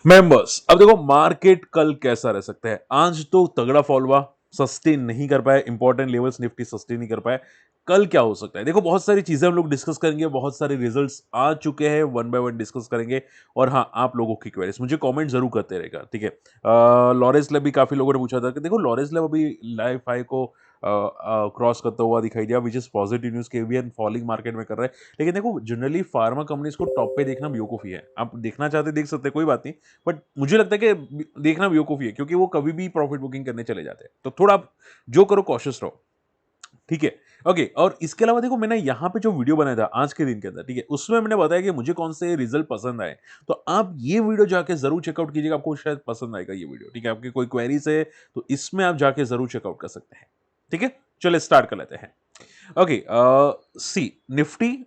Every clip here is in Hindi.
मेंबर्स, अब देखो मार्केट कल कैसा रह सकता है। आज तो तगड़ा फॉल हुआ, सस्टेन नहीं कर पाए, इंपॉर्टेंट लेवल्स निफ्टी सस्टेन नहीं कर पाए। कल क्या हो सकता है, देखो बहुत सारी चीजें हम लोग डिस्कस करेंगे, बहुत सारे रिजल्ट्स आ चुके हैं, वन बाय वन डिस्कस करेंगे। और हाँ, आप लोगों की क्वेरीज मुझे कमेंट जरूर करते रहेगा, ठीक है। लॉरेंस लैब भी काफी लोगों ने पूछा था कि देखो लॉरेंस लैब अभी लाइफ हाई को क्रॉस करता हुआ दिखाई दिया, विच इज पॉजिटिव न्यूज के भी फॉलिंग मार्केट में कर रहा है। लेकिन देखो जनरली फार्मा कंपनीज को टॉप पे देखना बेवकूफी है। आप देखना चाहते देख सकते हैं, कोई बात नहीं। बट मुझे लगता है कि देखना बेवकूफी है, क्योंकि वो कभी भी प्रॉफिट बुकिंग करने चले जाते हैं। तो थोड़ा आप जो करो कॉशियस रहो, ठीक है। ओके, और इसके अलावा देखो मैंने यहाँ पे जो वीडियो बनाया था आज के दिन के अंदर, ठीक है, उसमें मैंने बताया कि मुझे कौन से रिजल्ट पसंद आए। तो आप ये वीडियो जाके जरूर चेकआउट कीजिएगा, आपको शायद पसंद आएगा ये वीडियो, ठीक है। आपकी कोई क्वेरीज है तो इसमें आप जाके जरूर चेकआउट कर सकते हैं, ठीक है। चलिए स्टार्ट कर लेते हैं। ओके, सी निफ्टी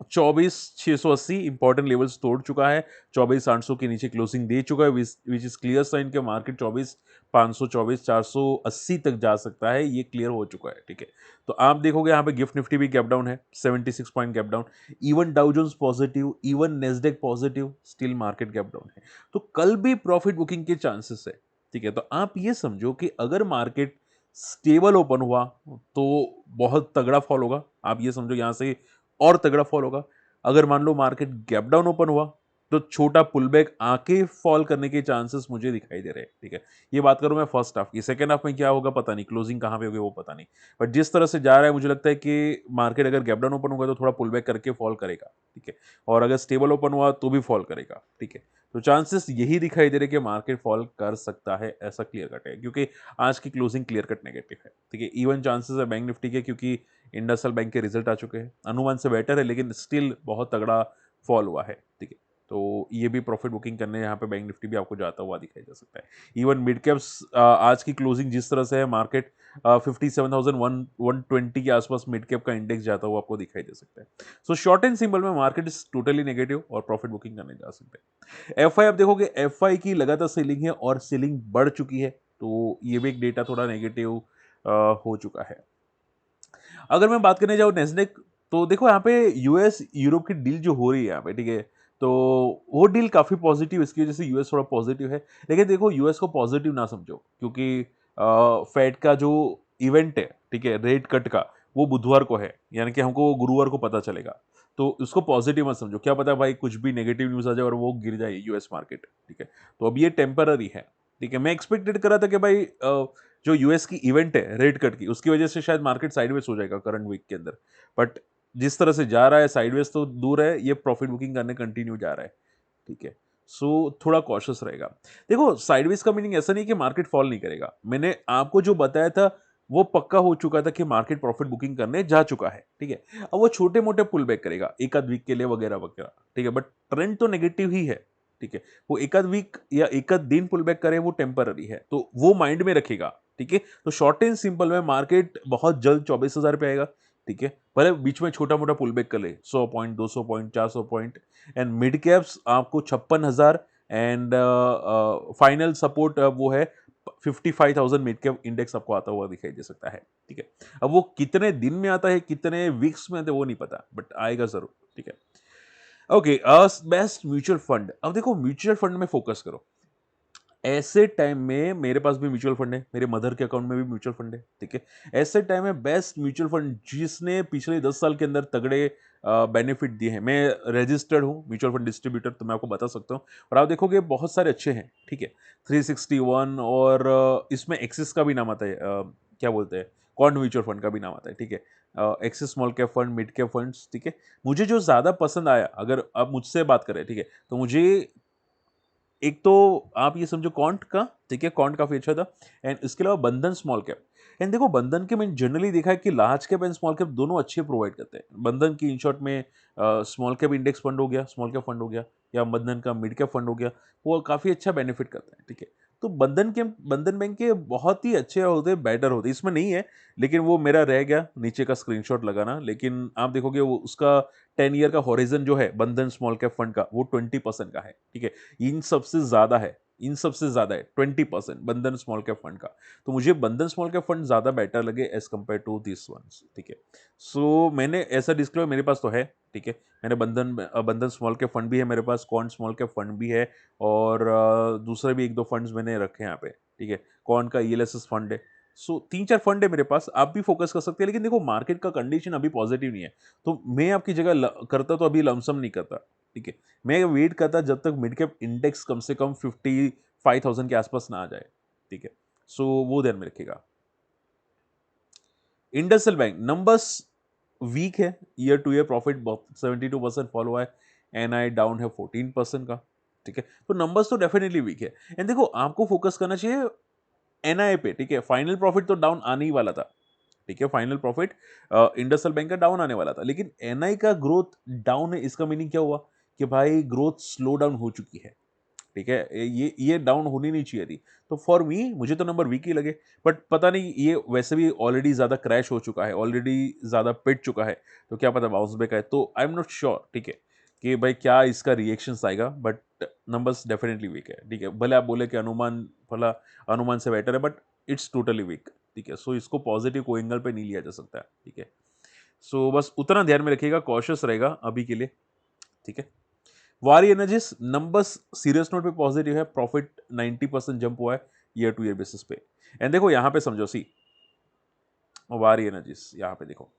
24,680 इंपॉर्टेंट लेवल्स तोड़ चुका है। 24,800 के नीचे क्लोजिंग दे चुका है, विच इज क्लियर साइन के मार्केट 24,500 24,480 तक जा सकता है। ये क्लियर हो चुका है, ठीक है। तो आप देखोगे यहाँ पे गिफ्ट निफ्टी भी गैप डाउन है, 76 point gap down. Even Dow Jones positive, even Nasdaq positive, still market gap down है। तो कल भी प्रॉफिट बुकिंग के चांसेस है, ठीक है। तो आप ये समझो कि अगर मार्केट स्टेबल ओपन हुआ तो बहुत तगड़ा फॉल होगा। आप ये समझो यहां से और तगड़ा फॉल होगा। अगर मान लो मार्केट गैप डाउन ओपन हुआ तो छोटा पुल बैक आके फॉल करने के चांसेस मुझे दिखाई दे रहे हैं, ठीक है। ये बात करूं मैं फर्स्ट हाफ की, सेकंड हाफ में क्या होगा पता नहीं, क्लोजिंग कहां पे होगी वो पता नहीं। बट जिस तरह से जा रहा है मुझे लगता है कि मार्केट अगर गैप डाउन ओपन होगा तो थोड़ा पुल बैक करके फॉल करेगा, ठीक है। और अगर स्टेबल ओपन हुआ तो भी फॉल करेगा, ठीक है। तो चांसेस यही दिखाई दे रहे कि मार्केट फॉल कर सकता है, ऐसा क्लियर कट है, क्योंकि आज की क्लोजिंग क्लियर कट नेगेटिव है, ठीक है। इवन चांसेस है बैंक निफ्टी के, क्योंकि इंडसइंड बैंक के रिजल्ट आ चुके हैं, अनुमान से बेटर है, लेकिन स्टिल बहुत तगड़ा फॉल हुआ है, ठीक है। तो ये भी प्रॉफिट बुकिंग करने यहाँ पे बैंक निफ्टी भी आपको जाता हुआ दिखाई दे सकता है। इवन मिड कैप्स आज की क्लोजिंग जिस तरह से है, मार्केट 57,120 के आसपास मिड कैप का इंडेक्स जाता हुआ आपको दिखाई दे सकता है। सो शॉर्ट एंड सिंपल में मार्केट इज टोटली नेगेटिव और प्रॉफिट बुकिंग करने जा सकते हैं। एफ आई आप देखोगे, एफ आई की लगातार सेलिंग है और सेलिंग बढ़ चुकी है, तो ये भी एक डेटा थोड़ा नेगेटिव हो चुका है। अगर मैं बात करने जाऊँ नेस्डेक, तो देखो यहाँ पे यूएस यूरोप की डील जो हो रही है यहाँ पे, ठीक है। तो वो डील काफी पॉजिटिव, इसकी वजह से यूएस थोड़ा पॉजिटिव है। लेकिन देखो यूएस को पॉजिटिव ना समझो, क्योंकि फेड का जो इवेंट है, ठीक है, रेट कट का, वो बुधवार को है, यानी कि हमको गुरुवार को पता चलेगा। तो उसको पॉजिटिव मत समझो, क्या पता भाई कुछ भी नेगेटिव न्यूज आ जाए और वो गिर जाए यूएस मार्केट, ठीक है। तो अब ये टेम्पररी है, ठीक है। मैं एक्सपेक्टेड करा था कि भाई जो यूएस की इवेंट है रेट कट की, उसकी वजह से शायद मार्केट साइडवेज हो जाएगा करंट वीक के अंदर। बट जिस तरह से जा रहा है, साइडवेज तो दूर है, ये प्रॉफिट बुकिंग करने कंटिन्यू जा रहा है, ठीक है। सो थोड़ा कॉशियस रहेगा। देखो साइडवेज का मीनिंग ऐसा नहीं कि मार्केट फॉल नहीं करेगा, मैंने आपको जो बताया था वो पक्का हो चुका था कि मार्केट प्रॉफिट बुकिंग करने जा चुका है, ठीक है। अब वो छोटे मोटे पुल बैक करेगा एक आध वीक के लिए वगैरह वगैरह, ठीक है। बट ट्रेंड तो नेगेटिव ही है, ठीक है। वो एक आध वीक या एक आध दिन पुल बैक करे वो टेम्पररी है, तो वो माइंड में रखेगा, ठीक है। तो शॉर्ट एंड सिंपल में मार्केट बहुत जल्द 24,000 पे आएगा, ठीक है। भले बीच में छोटा मोटा पुल बैक कर ले, 100 point, 200 point, 400 point. And mid caps आपको 56,000, एंड फाइनल सपोर्ट वो है 55,000। मिड कैप इंडेक्स आपको आता हुआ दिखाई दे सकता है, ठीक है। अब वो कितने दिन में आता है, कितने वीक्स में आता है वो नहीं पता, बट आएगा जरूर, ठीक है। ओके, बेस्ट म्यूचुअल फंड, अब देखो म्यूचुअल फंड में फोकस करो। ऐसे टाइम में मेरे पास भी म्यूचुअल फंड है, मेरे मदर के अकाउंट में भी म्यूचुअल फंड है, ठीक है। ऐसे टाइम में बेस्ट म्यूचुअल फंड जिसने पिछले 10 साल के अंदर तगड़े बेनिफिट दिए हैं, मैं रजिस्टर्ड हूँ म्यूचुअल फंड डिस्ट्रीब्यूटर, तो मैं आपको बता सकता हूँ। और आप देखोगे बहुत सारे अच्छे हैं, ठीक है। 361, और इसमें एक्सिस का भी नाम आता है, क्या बोलते हैं, कॉन्ड म्यूचुअल फंड का भी नाम आता है, ठीक है। Axis small cap fund, mid cap funds, ठीक है। मुझे जो ज्यादा पसंद आया, अगर आप मुझसे बात करें, ठीक है, तो मुझे एक तो आप ये समझो कॉन्ट का, ठीक है, कॉन्ट काफी अच्छा था। एंड इसके अलावा बंधन स्मॉल कैप। एंड देखो बंधन के मैंने जनरली देखा है कि large cap and small cap दोनों अच्छे प्रोवाइड करते हैं। बंधन की इन शॉर्ट में स्मॉल कैप इंडेक्स फंड हो गया, स्मॉल कैप फंड हो गया, या बंधन का मिड कैप फंड हो गया, वो काफी अच्छा बेनिफिट करता है, ठीक है। तो बंधन बैंक के बहुत ही अच्छे होते, बेटर होते, इसमें नहीं है। लेकिन वो मेरा रह गया नीचे का स्क्रीनशॉट लगाना, लेकिन आप देखोगे वो उसका 10 ईयर का हॉरिजन जो है बंधन स्मॉल कैप फंड का वो 20% का है, ठीक है। इन सबसे ज्यादा है, इन सबसे ज्यादा है 20% बंधन स्मॉल कैप फंड का। तो मुझे बंधन स्मॉल कैप फंड ज्यादा बेटर लगे as compare to this ones, ठीक है। सो मैंने ऐसा डिस्क्लोजर मेरे पास तो है, ठीक है। मैंने बंधन स्मॉल कैप फंड भी है मेरे पास, कॉन स्मॉल कैप फंड भी है, और दूसरे भी एक दो फंड्स मैंने रखे हैं यहाँ पे, ठीक है। कॉन का ईएलएसएस फंड है। सो 3-4 फंड है मेरे पास, आप भी फोकस कर सकते हैं। लेकिन देखो मार्केट का कंडीशन अभी पॉजिटिव नहीं है, तो मैं आपकी जगह करता तो अभी लमसम नहीं करता, ठीक है। मैं वेट करता जब तक मिड कैप इंडेक्स कम से कम 55,000 के आसपास ना आ जाए, ठीक है। सो वो ध्यान में रखिएगा। इंडसइंड बैंक नंबर्स वीक है, year to year profit 72% fall हुआ है, एनआई डाउन है 14% का, ठीक है। तो नंबर्स तो डेफिनेटली वीक है। एंड देखो आपको फोकस करना चाहिए एनआई पे, ठीक है। फाइनल प्रॉफिट तो डाउन आने ही वाला था, ठीक है। फाइनल प्रॉफिट इंडसइंड बैंक का डाउन आने वाला था, लेकिन एनआई का ग्रोथ डाउन है। इसका मीनिंग क्या हुआ कि भाई ग्रोथ स्लो डाउन हो चुकी है, ठीक है। ये डाउन होनी नहीं चाहिए थी। तो फॉर मी मुझे तो नंबर वीक ही लगे, बट पता नहीं ये वैसे भी ऑलरेडी ज्यादा क्रैश हो चुका है, ऑलरेडी ज्यादा पिट चुका है, तो क्या पता बाउंस बैक आए। तो आई एम नॉट श्योर, ठीक है, कि भाई क्या इसका रिएक्शन आएगा, बट नंबर्स डेफिनेटली वीक है, ठीक है। भले आप बोले कि अनुमान भला अनुमान से बेटर है, बट इट्स टोटली वीक, ठीक है। सो इसको पॉजिटिव को एंगल पे नहीं लिया जा सकता है, ठीक है। सो बस उतना ध्यान में रखिएगा, कॉशियस रहेगा अभी के लिए, ठीक है। वारी एनर्जीज नंबर्स सीरियस नोट पे पॉजिटिव है, प्रॉफिट 90% जंप हुआ है ईयर टू ईयर बेसिस पे। एंड देखो यहां पे समझो, सी वारी एनर्जीज यहां पे देखो,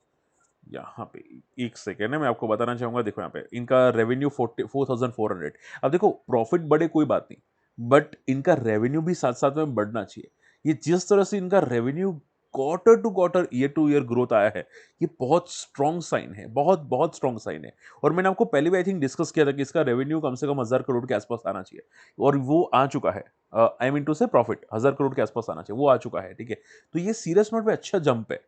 यहाँ पे एक सेकेंड है, मैं आपको बताना चाहूंगा। देखो यहाँ पे इनका रेवेन्यू 44,400। अब देखो प्रॉफिट बढ़े कोई बात नहीं, बट इनका रेवेन्यू भी साथ साथ में बढ़ना चाहिए। ये जिस तरह से इनका revenue quarter to quarter year to year growth आया है, ये बहुत स्ट्रॉन्ग साइन है, बहुत बहुत स्ट्रॉन्ग साइन है। और मैंने आपको पहले भी आई थिंक डिस्कस किया था कि इसका रेवेन्यू कम से कम 1,000 करोड़ के आसपास आना चाहिए, और वो आ चुका है। आई मीन टू से प्रॉफिट 1,000 करोड़ के आसपास आना चाहिए, वो आ चुका है, ठीक है। तो ये सीरियस नोट पे अच्छा जंप है,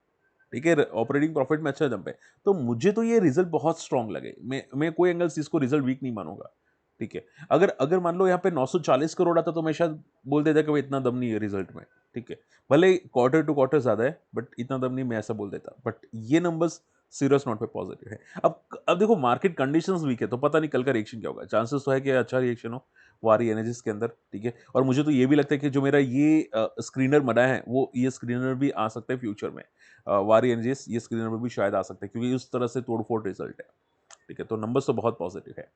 ठीक है। ऑपरेटिंग प्रॉफिट में अच्छा जंप है, तो मुझे तो ये रिजल्ट बहुत स्ट्रांग लगे। मैं कोई एंगल से इसको रिजल्ट वीक नहीं मानूंगा, ठीक है। अगर अगर मान लो यहाँ पे 940 करोड़ आता तो मैं शायद बोल देता कि भाई इतना दम नहीं है रिजल्ट में, ठीक है। भले क्वार्टर टू क्वार्टर ज्यादा है, बट इतना दम नहीं, मैं ऐसा बोल देता। बट ये नंबर्स सीरियस नोट पे पॉजिटिव है। अब देखो मार्केट कंडीशंस वीक है, तो पता नहीं कल का रिएक्शन क्या होगा। चांसेस तो है कि अच्छा रिएक्शन हो वारी एनर्जीज के अंदर, ठीक है। और मुझे तो ये भी लगता है कि जो मेरा ये स्क्रीनर बना है, वो ये स्क्रीनर भी आ सकता है फ्यूचर में। वारी एनर्जीज ये स्क्रीनर में भी शायद आ सकते हैं, क्योंकि उस तरह से तोड़फोड़ रिजल्ट है, ठीक है। तो नंबर्स तो बहुत पॉजिटिव है।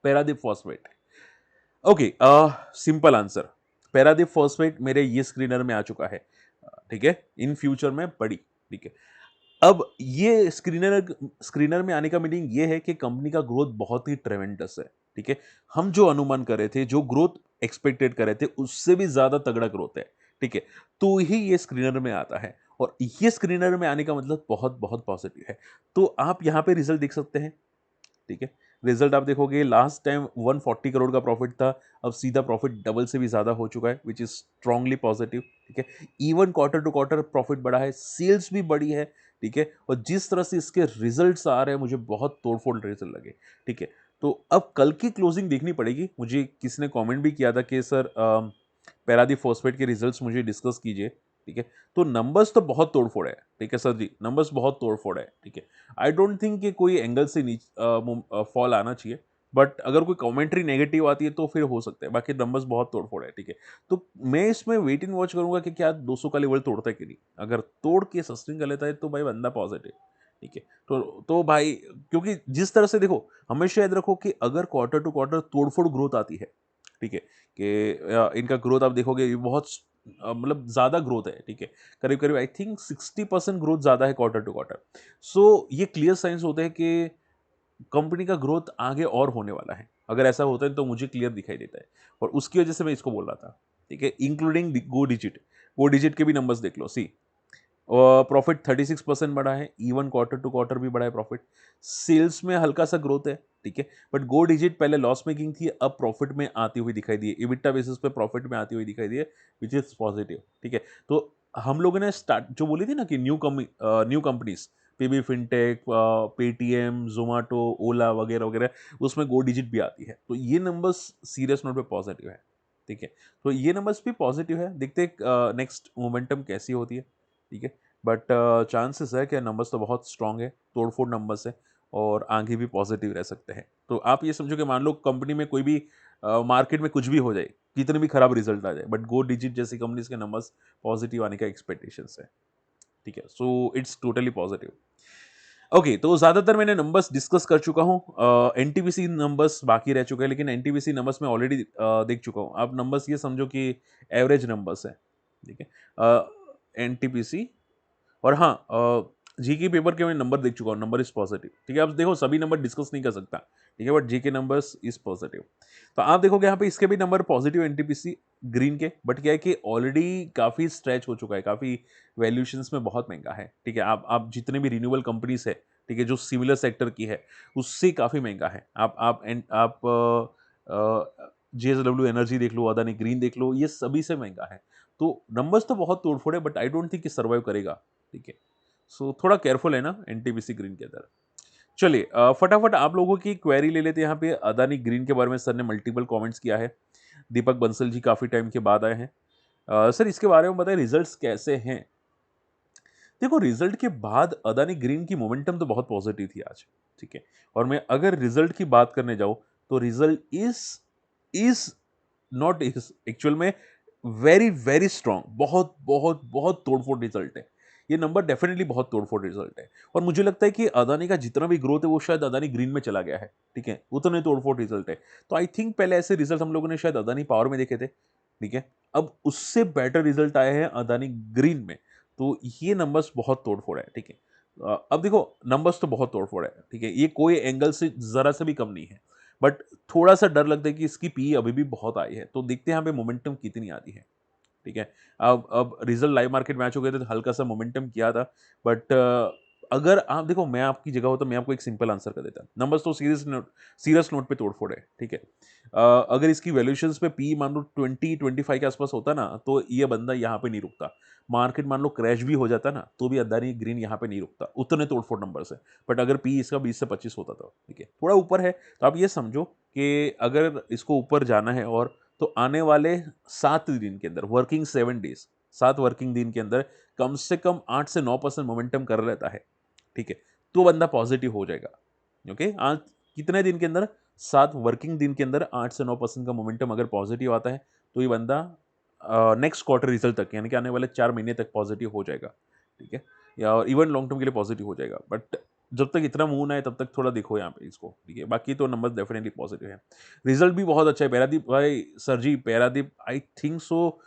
Paradip phosphate, okay, simple answer, Paradip phosphate मेरे ये स्क्रीनर में आ चुका है, ठीक है। इन फ्यूचर में पड़ी, ठीक है। अब ये स्क्रीनर स्क्रीनर में आने का मीनिंग ये है कि कंपनी का ग्रोथ बहुत ही ट्रेमेंडस है, ठीक है। हम जो अनुमान कर रहे थे, जो ग्रोथ एक्सपेक्टेड कर रहे थे, उससे भी ज्यादा तगड़ा ग्रोथ है, ठीक है। तो ही ये स्क्रीनर में आता है, और ये स्क्रीनर में आने का मतलब बहुत बहुत पॉजिटिव है। तो आप यहां पे रिजल्ट देख सकते हैं, ठीक है। रिजल्ट आप देखोगे लास्ट टाइम 140 करोड़ का प्रॉफिट था, अब सीधा प्रॉफिट डबल से भी ज्यादा हो चुका है, विच इज स्ट्रांगली पॉजिटिव, ठीक है। Even quarter to quarter profit बढ़ा है, सेल्स भी बढ़ी है, ठीक है। और जिस तरह से इसके रिजल्ट्स आ रहे हैं, मुझे बहुत तोड़फोड़ रिजल्ट लगे, ठीक है। तो अब कल की क्लोजिंग देखनी पड़ेगी। मुझे किसी ने कमेंट भी किया था कि सर पैरादीप फॉस्फेट के रिजल्ट्स मुझे डिस्कस कीजिए, ठीक है। तो नंबर्स तो बहुत तोड़फोड़ है, ठीक है सर जी, नंबर्स बहुत तोड़फोड़ है, ठीक है। आई डोंट थिंक कि कोई एंगल से नीचे फॉल आना चाहिए, बट अगर कोई कमेंट्री नेगेटिव आती है तो फिर हो सकता है, बाकी नंबर्स बहुत तोड़फोड़ है, ठीक है। तो मैं इसमें वेट इन वॉच करूंगा कि क्या 200 का लेवल तोड़ता है कि नहीं। अगर तोड़ के सस्टेन कर लेता है तो भाई बंदा पॉजिटिव, ठीक है। तो भाई, क्योंकि जिस तरह से देखो, हमेशा याद रखो कि अगर क्वार्टर टू क्वार्टर तोड़फोड़ ग्रोथ आती है, ठीक है, कि इनका ग्रोथ आप देखोगे ये बहुत मतलब ज्यादा ग्रोथ है, ठीक है। करीब करीब आई थिंक 60% ग्रोथ ज्यादा है क्वार्टर टू क्वार्टर। सो ये क्लियर साइंस होते हैं कि कंपनी का ग्रोथ आगे और होने वाला है। अगर ऐसा होता है तो मुझे क्लियर दिखाई देता है, और उसकी वजह से मैं इसको बोल रहा था, ठीक है। इंक्लूडिंग गो डिजिट के भी नंबर्स देख लो, सी प्रॉफिट 36% बढ़ा है, इवन क्वार्टर टू क्वार्टर भी बढ़ा है प्रॉफिट। सेल्स में हल्का सा ग्रोथ है, ठीक है। बट गो डिजिट पहले लॉस मेकिंग थी, अब प्रॉफिट में आती हुई दिखाई दी है, इबिटा बेसिस पे प्रॉफिट में आती हुई दिखाई दी है, विच इज पॉजिटिव, ठीक है। तो हम लोगों ने स्टार्ट जो बोली थी ना कि new companies, PB fintech, Paytm, Zomato, Ola वगैरह वगैरह, उसमें गो डिजिट भी आती है। तो ये नंबर्स सीरियस नोट पे पॉजिटिव है, ठीक है। तो ये नंबर्स भी पॉजिटिव है, देखते हैं नेक्स्ट मोमेंटम कैसी होती है, ठीक है। बट चांसेस है कि नंबर्स तो बहुत स्ट्रांग है, तोड़फोड़ नंबर्स है, और आगे भी पॉजिटिव रह सकते हैं। तो आप ये समझो कि मान लो कंपनी में कोई भी मार्केट में कुछ भी हो जाए, कितने भी खराब रिजल्ट आ जाए, बट गो डिजिट जैसी कंपनीज के नंबर्स पॉजिटिव आने का एक्सपेक्टेशंस है। ठीक है, so it's totally positive. Okay, तो ज्यादातर मैंने नंबर्स डिस्कस कर चुका हूँ। एनटीपीसी नंबर्स बाकी रह चुके हैं, लेकिन एनटीपीसी नंबर्स मैं ऑलरेडी देख चुका हूँ। आप नंबर्स ये समझो कि एवरेज नंबर्स है। ठीक है, एनटीपीसी और हाँ, जीके पेपर के मैं नंबर देख चुका हूँ, नंबर इज पॉजिटिव। ठीक है, अब देखो सभी नंबर डिस्कस नहीं कर सकता, ठीक है, but GK numbers is positive. तो आप देखोगे यहाँ पे इसके भी नंबर पॉजिटिव एनटीपीसी ग्रीन के, बट क्या है कि ऑलरेडी काफी स्ट्रेच हो चुका है, काफी वैल्यूएशंस में बहुत महंगा है। ठीक है, आप जितने भी रिन्यूएबल कंपनीज है, ठीक है, जो सिमिलर सेक्टर की है, उससे काफी महंगा है। आप जेएसडब्ल्यू एनर्जी देख लो, अदानी ग्रीन देख लो, ये सभी से महंगा है। तो नंबर्स तो बहुत तोड़फोड़ है, बट आई डोंट थिंक कि सर्वाइव करेगा। ठीक है, सो थोड़ा केयरफुल है ना एनटीपीसी ग्रीन के अंदर। चलिए, फटाफट आप लोगों की क्वेरी ले लेते हैं। यहाँ पे अदानी ग्रीन के बारे में सर ने मल्टीपल कमेंट्स किया है। दीपक बंसल जी काफी टाइम के बाद आए हैं। सर इसके बारे में बताएं, रिजल्ट्स कैसे हैं? देखो, रिजल्ट के बाद अदानी ग्रीन की मोमेंटम तो बहुत पॉजिटिव थी आज। ठीक है, और मैं अगर रिजल्ट की बात करने जाऊं तो result is not is actual में वेरी वेरी स्ट्रांग, बहुत बहुत बहुत तोड़फोड़ रिजल्ट है। ये नंबर डेफिनेटली बहुत तोड़फोड़ रिजल्ट है, और मुझे लगता है कि अदानी का जितना भी ग्रोथ है वो शायद अदानी ग्रीन में चला गया है। ठीक है, उतने तोड़फोड़ रिजल्ट है। तो आई थिंक पहले ऐसे रिजल्ट हम लोगों ने शायद अदानी पावर में देखे थे। ठीक है, अब उससे बेटर रिजल्ट आए हैं अदानी ग्रीन में। तो ये नंबर्स बहुत तोड़फोड़ है। ठीक है, अब देखो नंबर्स तो बहुत तोड़फोड़ है। ठीक है, ये कोई एंगल से जरा से भी कम नहीं है, बट थोड़ा सा डर लगता है कि इसकी पी अभी भी बहुत आई है। तो देखते हैं यहाँ पे मोमेंटम कितनी आती है। ठीक है, अब रिजल्ट लाइव मार्केट मैच हो गए थे तो हल्का सा मोमेंटम किया था, बट अगर आप देखो, मैं आपकी जगह हो तो मैं आपको एक सिंपल आंसर कर देता। नंबर्स तो सीरियस नोट पे तोड़फोड़ है। ठीक है, अगर इसकी वैल्यूएशंस पे पी मान लो 20-25 के आसपास होता ना, तो ये बंदा यहाँ पे नहीं रुकता। मार्केट मान लो क्रैश भी हो जाता ना, तो भी अदानी ग्रीन यहाँ पे नहीं रुकता, उतने तोड़फोड़ नंबर से। बट अगर पी इसका 20 से 25 होता था, ठीक है, थोड़ा ऊपर है, तो आप ये समझो कि अगर इसको ऊपर जाना है, और तो आने वाले 7 दिन के अंदर, वर्किंग 7 डेज, 7 वर्किंग दिन के अंदर कम से कम 8 से 9% मोमेंटम कर लेता है। ठीक है, तो बंदा पॉजिटिव हो जाएगा। ओके, आज कितने दिन के अंदर? 7 वर्किंग दिन के अंदर 8 से 9% का मोमेंटम अगर पॉजिटिव आता है, तो ये बंदा नेक्स्ट क्वार्टर रिजल्ट तक, यानी कि आने वाले 4 महीने तक पॉजिटिव हो जाएगा। ठीक है, या इवन लॉन्ग टर्म के लिए पॉजिटिव हो जाएगा। बट जब तक इतना मूव ना है तब तक थोड़ा देखो यहाँ पे इसको। ठीक है, बाकी तो नंबर डेफिनेटली पॉजिटिव है। रिजल्ट भी बहुत अच्छा है पैरादीप भाई। Sir ji, Paradeep I think so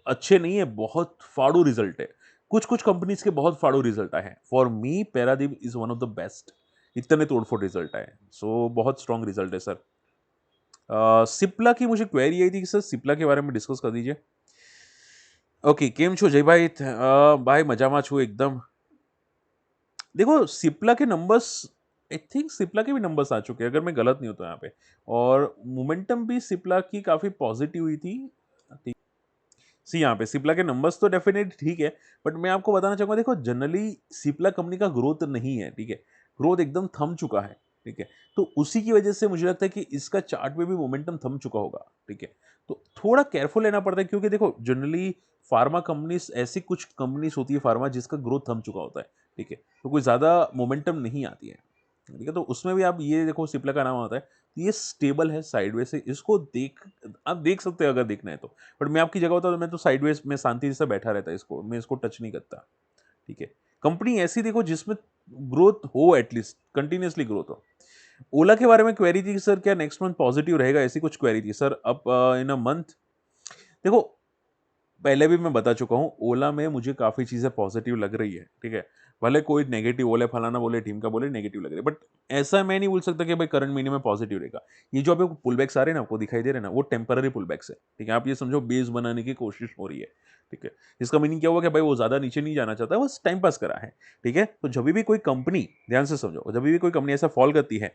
अच्छे नहीं है, बहुत फाड़ू रिजल्ट है। कुछ कुछ कंपनीज के बहुत फाड़ू रिजल्ट आए हैं। For me Paradip is one of the best, इतने तोड़फोड़ रिजल्ट आए। सो बहुत स्ट्रॉन्ग रिजल्ट है सर। सिप्ला की मुझे क्वेरी आई थी कि सर सिप्ला के बारे में डिस्कस कर दीजिए। ओके, केम छो जय भाई? भाई मजामा छू एकदम। देखो, सिप्ला के नंबर्स, आई थिंक सिप्ला के भी नंबर्स आ चुके हैं अगर मैं गलत नहीं होता यहाँ पे, और मोमेंटम भी सिप्ला की काफी पॉजिटिव हुई थी। सी यहाँ पे सिप्ला के नंबर्स तो डेफिनेटली ठीक है, बट मैं आपको बताना चाहूंगा, देखो जनरली सिप्ला कंपनी का ग्रोथ नहीं है। ठीक है, ग्रोथ एकदम थम चुका है। ठीक है, तो उसी की वजह से मुझे लगता है कि इसका चार्ट पे भी मोमेंटम थम चुका होगा। ठीक है, तो थोड़ा केयरफुल लेना पड़ता है, क्योंकि देखो जनरली फार्मा कंपनीज, ऐसी कुछ कंपनीज होती है फार्मा जिसका ग्रोथ थम चुका होता है। ठीक है, तो कोई ज्यादा मोमेंटम नहीं आती है। ठीक है, तो उसमें भी आप ये देखो, सिप्ला का नाम आता है, तो ये स्टेबल है साइडवेज से, इसको आप देख सकते हो अगर देखना है तो। बट मैं आपकी जगह होता तो मैं तो साइडवेज में शांति से बैठा रहता, इसको मैं इसको टच नहीं करता। ठीक है, कंपनी ऐसी देखो जिसमें ग्रोथ हो, एटलीस्ट कंटिन्यूअसली ग्रोथ हो। ओला के बारे में क्वेरी थी कि सर क्या नेक्स्ट मंथ पॉजिटिव रहेगा, ऐसी कुछ क्वेरी थी सर। अब इन अ मंथ, देखो पहले भी मैं बता चुका हूं, ओला में मुझे काफी चीजें पॉजिटिव लग रही है। ठीक है, भले कोई नेगेटिव बोले, फलाना बोले, टीम का बोले नेगेटिव लग रही है, बट ऐसा मैं नहीं बोल सकता कि भाई करंट महीने में पॉजिटिव रहेगा। ये जो अभी पुल बैक्स आ रहे हैं ना, आपको दिखाई दे रहे हैं ना, वो टेम्पररी पुल बैक्स है। ठीक है, आप ये समझो बेस बनाने की कोशिश हो रही है। ठीक है, इसका मीनिंग क्या हुआ कि भाई वो ज्यादा नीचे नहीं जाना चाहता, बस टाइम पास करा है। ठीक है, तो जब भी कोई कंपनी, ध्यान से समझो, जब भी कोई कंपनी ऐसा फॉल करती है,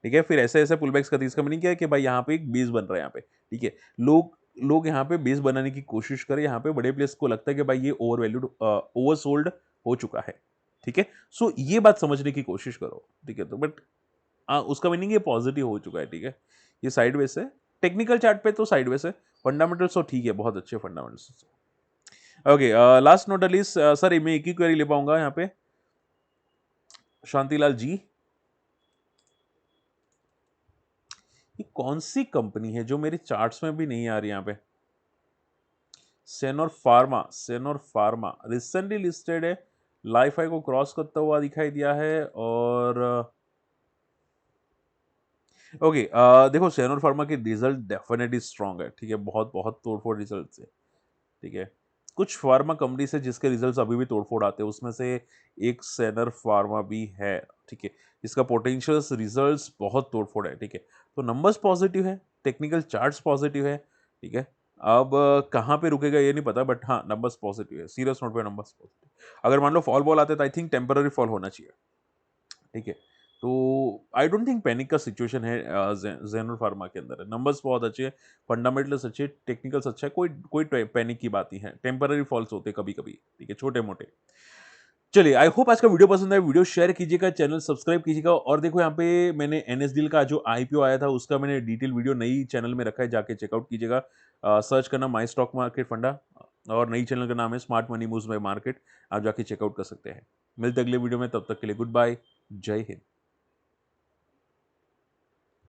ठीक है, फिर ऐसे ऐसे पुल बैक्स करती है, इसका मीनिंग क्या है कि भाई यहाँ पे एक बेस बन रहा है यहाँ पे। ठीक है, लोग लोग यहाँ पे बेस बनाने की कोशिश करें, यहाँ पे बड़े प्लेयर्स को लगता है कि भाई ये ओवर वैल्यूड, ओवरसोल्ड हो चुका है। ठीक है, सो ये बात समझने की कोशिश करो। ठीक है, तो बट उसका मीनिंग ये पॉजिटिव हो चुका है। ठीक है, ये साइडवेज है, टेक्निकल चार्ट पे तो साइडवेज है, फंडामेंटल्स तो ठीक है, बहुत अच्छे fundamentals. Okay, last note least sir, मैं एक ही क्वेरी ले पाऊंगा यहाँ पे। शांतिलाल जी, ये कौन सी कंपनी है जो मेरे चार्ट्स में भी नहीं आ रही यहाँ पे? सेनोर फार्मा रिसेंटली लिस्टेड है, लाइफ हाई को क्रॉस करता हुआ दिखाई दिया है और ओके देखो सेनोर फार्मा के रिजल्ट डेफिनेटली स्ट्रांग है, ठीक है, बहुत बहुत तोड़फोड़ रिजल्ट है, ठीक है। कुछ फार्मा कंपनी से जिसके रिजल्ट्स अभी भी तोड़फोड़ आते हैं उसमें से एक सेनर फार्मा भी है, ठीक है। इसका पोटेंशियल्स रिजल्ट्स बहुत तोड़फोड़ है, ठीक है। तो नंबर्स पॉजिटिव है, टेक्निकल चार्ट्स पॉजिटिव है, ठीक है। अब कहाँ पे रुकेगा ये नहीं पता, बट हाँ नंबर्स पॉजिटिव है, सीरियस नोट पे नंबर्स पॉजिटिव। अगर मान लो फॉल बॉल आते तो आई थिंक टेम्पररी फॉल होना चाहिए, ठीक है। तो आई डोंट थिंक पैनिक का सिचुएशन है जेनर फार्मा के अंदर। नंबर्स बहुत अच्छे हैं, फंडामेंटल्स अच्छे, टेक्निकल्स अच्छा है, कोई कोई पैनिक की बात नहीं है, टेम्पररी फॉल्स होते कभी कभी, ठीक है, छोटे मोटे। चलिए आई होप आज का वीडियो पसंद आया, वीडियो शेयर कीजिएगा, चैनल सब्सक्राइब कीजिएगा और देखो यहाँ पे मैंने एनएसडीएल का जो आईपीओ आया था उसका मैंने डिटेल वीडियो नई चैनल में रखा है, जाके चेकआउट कीजिएगा। सर्च करना माई स्टॉक मार्केट फंडा और नई चैनल का नाम है smart money moves bye market, आप जाके चेकआउट कर सकते हैं। मिलते अगले वीडियो में, तब तक के लिए गुड बाय, जय हिंद।